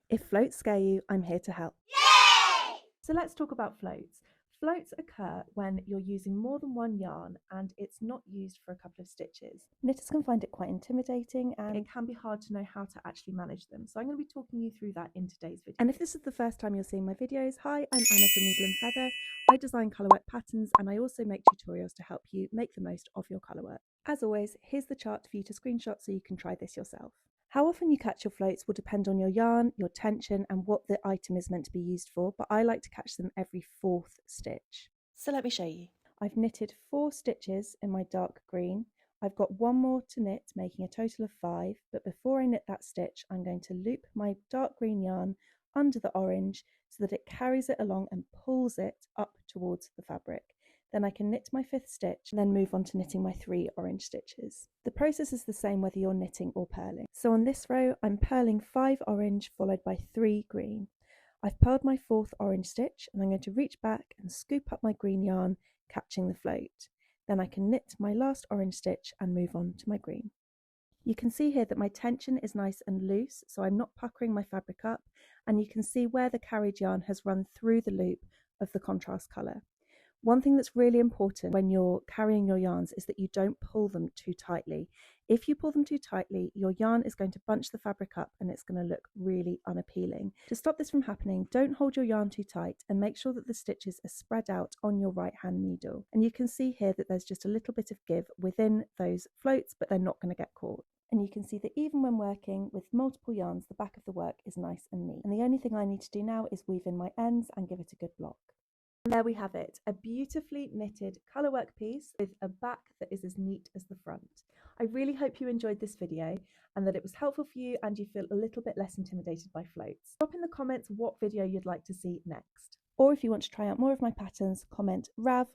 If floats scare you, I'm here to help. Yay! So let's talk about floats. Floats occur when you're using more than one yarn and it's not used for a couple of stitches. Knitters can find it quite intimidating and it can be hard to know how to actually manage them. So I'm going to be talking you through that in today's video. And if this is the first time you're seeing my videos, hi, I'm Anna from Needle and Feather. I design colourwork patterns and I also make tutorials to help you make the most of your colourwork. As always, here's the chart for you to screenshot so you can try this yourself. How often you catch your floats will depend on your yarn, your tension, and what the item is meant to be used for, but I like to catch them every fourth stitch. So let me show you. I've knitted 4 stitches in my dark green. I've got one more to knit, making a total of 5, but before I knit that stitch, I'm going to loop my dark green yarn under the orange so that it carries it along and pulls it up towards the fabric. Then I can knit my 5th stitch and then move on to knitting my 3 orange stitches. The process is the same whether you're knitting or purling. So on this row, I'm purling 5 orange followed by 3 green. I've purled my 4th orange stitch and I'm going to reach back and scoop up my green yarn, catching the float. Then I can knit my last orange stitch and move on to my green. You can see here that my tension is nice and loose, so I'm not puckering my fabric up, and you can see where the carried yarn has run through the loop of the contrast colour. One thing that's really important when you're carrying your yarns is that you don't pull them too tightly. If you pull them too tightly, your yarn is going to bunch the fabric up and it's going to look really unappealing. To stop this from happening, don't hold your yarn too tight and make sure that the stitches are spread out on your right hand needle. And you can see here that there's just a little bit of give within those floats, but they're not going to get caught. And you can see that even when working with multiple yarns, the back of the work is nice and neat. And the only thing I need to do now is weave in my ends and give it a good block. And there we have it, a beautifully knitted colourwork piece with a back that is as neat as the front. I really hope you enjoyed this video and that it was helpful for you and you feel a little bit less intimidated by floats. Drop in the comments what video you'd like to see next. Or if you want to try out more of my patterns, comment RAV